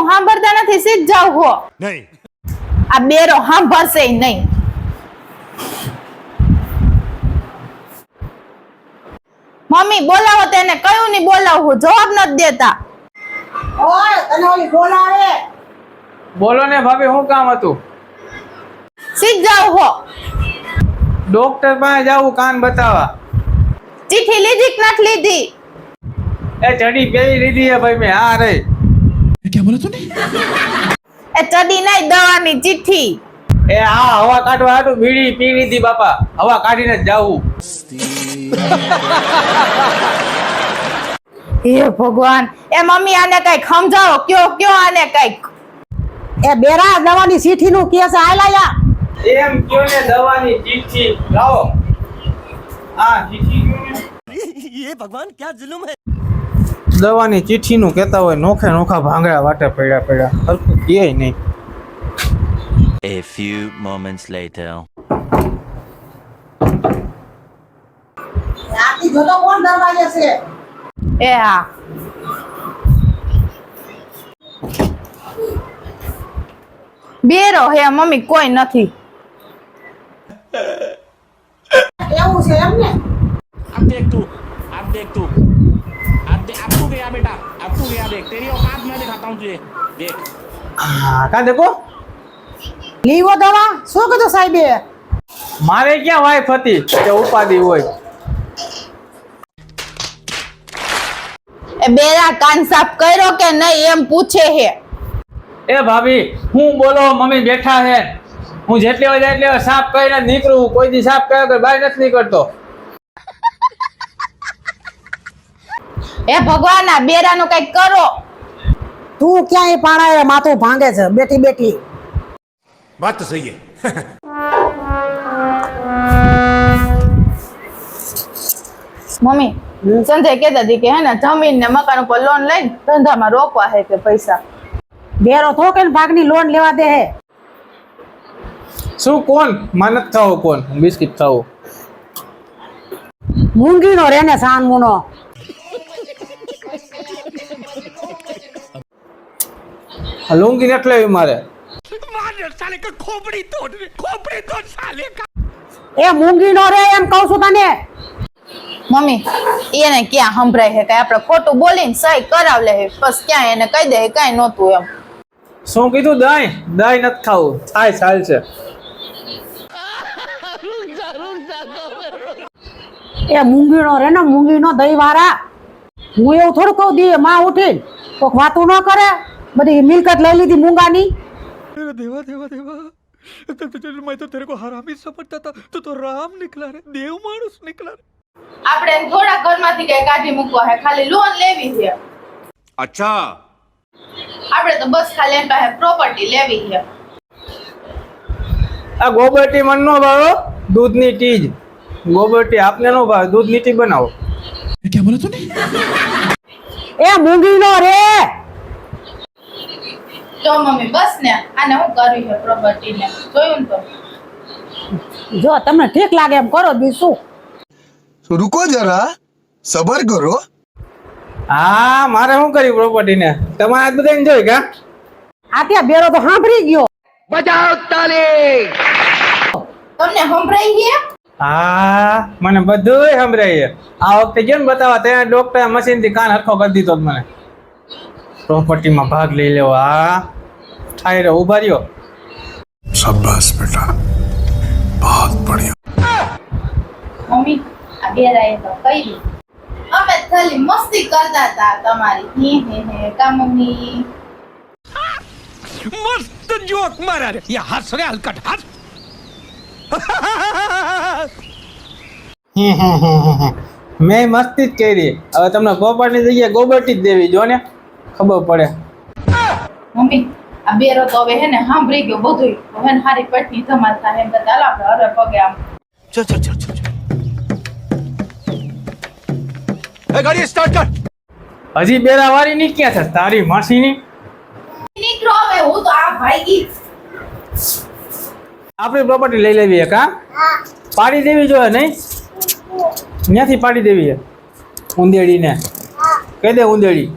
હું સાંભળતા નથી, સીધ જાવ હો. નહીં. આ બેરો સાંભળશે નહીં. મમ્મી બોલાવો તેને, કયું નહીં બોલાવું, જવાબ નથી દેતા. ઓય તને ઓલી બોલાવે. બોલો ને ભાભી, શું કામ હતું? સીધ જાવ હો. ડોક્ટર પાસે જાવું કાન બતાવવા. ચિઠ્ઠી લીધી કે નથી લીધી? એ ચડી પેલી લીધી હે ભાઈ મેં. હા રે. क्या बोला तूने? એ ચડી નહીં, દવાની ચિઠ્ઠી. એ હા, હવા કાઢવા હાટું બીડી પી લીધી બાપા. હવા કાઢીને જ જાવું. હે ભગવાન, એ મમ્મી આને કઈક સમજાવો, કયો આને કઈક. એ બેરા દવાની ચીઠી નું કેસ આયલા એમ કયો ને દવાની ચીઠી લાવો. હા ચીઠી કયો ને. ये भगवान क्या जुल्म है? દવાની ચીઠી નું કહેતા હોય, નોખે નોખા ભાંગડા વાટે પડ્યા હરખું કહે નહીં. A few moments later. આથી જોતો કોણ દરવાજે છે? એ હા, બેરો હે મમ્મી, કોઈ નથી. એવું છે એમ ને? अब देख तू अब तू गया बेटा, अब तू गया, देख तेरी औकात मैं दिखाता हूँ तुझे, देख। હા કા દેખો, લીવો દવા શું કીધું સાહેબે? મારે ક્યાં વાઈફ હતી કે ઉપાધિ હોય. એ બેરા કાન સાફ કર્યો કે નહીં એમ પૂછે હે. એ ભાભી હું બોલો, મમ્મી બેઠા છે. હું જેટલી હોય એટલી વાર સાફ કરીને જ નીકળું. કોઈ દી સાફ કર્યા વગર બહાર નથી નીકળતો. એ ભગવાન, આ બેરાનું કઈક કરો. તું ક્યાંય પાણાએ માથું ભાંગે છે બેઠી બેઠી. बात तो सही है. મમ્મી સંજય કહેતા હતી કે હે ને જમીન ને મકાન ઉપર લોન લઈને ધંધામાં રોકવા હે કે પૈસા. બેરો થોકે ને ભાગની લોન લેવા દે હે. શું કોણ? માનત ખાવું કોણ? બિસ્કિટ ખાવું. મૂંગીનો રે ને સાનમુનો. લુંગી ને એટલે મારે साले का खोपड़ी तोड़ साले का। એ મૂંગીનો રે એમ કહું છું તને. મમ્મી એને ક્યાં સંભળાય હે, કઈ આપણે ખોટું બોલીને સહી કરાવ લે હે, બસ ક્યાં એને કહી દે કઈ નહોતું એમ. શું કીધું? દહીં નથી ખાવું. થાય ચાલ છે. એ મૂંગીનો રે ને મૂંગીનો દહીં વાળા. હું એવું થોડું કહું દી માં ઉઠીને કોક વાતું ન કરે. બધી મિલકત લઈ લીધી મૂંગાની. देवा देवा देवा, मैं तो तेरे को हरामी समझता था, तू तो राम निकला रे, देव मानुस निकला रे. આપણે એને થોડા ઘરમાંથી કઈ કાઢી મૂકવા હે, ખાલી લોન લેવી છે. अच्छा. આપણે તો બસ ખાલી એની પાસે પ્રોપર્ટી લેવી છે. આ ગોબરટી મન નો ભાવો, દૂધની ટીજ. ગોબરટી આપને નો ભાવે, દૂધની ટી બનાવો. क्या बोला तूने? એ મૂંગીનો રે. તો મમ્મી બસ ને, આને હું કર્યું છે પ્રોપર્ટી ને, જોયું ને તો. જો તમને ઠીક લાગે એમ કરો બીજું શું. रुको जरा सबर करो. હા મારે શું કર્યું પ્રોપર્ટી ને? તમારે આજ બધાને જોઈ કા? આ ત્યાં બેરો તો સાંભળી ગયો. તમને સંભળાઈ છે? હા મને બધું સંભળાય. આ વખતે કેમ બતાવવા ત્યાં ડોક્ટર મશીન થી કાન હરખો કરી દીધો મને. પ્રોપર્ટીમાં ભાગ લઈ લેવો. હા થાય રે, ઉભા રહ્યો. शाबाश बेटा, बहुत बढ़िया. મમ્મી આ બેરાએ તો કહ્યું, અમે ખાલી મસ્તી કરતા હતા તમારી. હે કા મમ્મી? मस्त जोक मारा रे, ये हंस रे हलकट हंस। મેં મસ્તી જ કરી. હવે તમને પ્રોપર્ટી જગ્યાએ ગોબરટી જ દેવી, જો ને ખબર પડે. મમ્મી આ બેરો તો હવે હે ને સાંભળી ગયો બધું. હવે ને હારી પેટની ધમાલ થાય એમ કરતા હાલો આપણે હરે પગે આમ. चल चल चल चल. गाड़ी स्टार्ट कर. હજી બેરા વાળી ની ક્યાં છે તારી માસીની? નીકળો હવે, હું તો આ ભાગી. આપણી પ્રોપર્ટી લઈ લેવી છે કા? પાડી દેવી જોઈએ નહીં? ત્યાંથી પાડી દેવી છે ઉંદેડીને. કહી દે ઉંદેડી.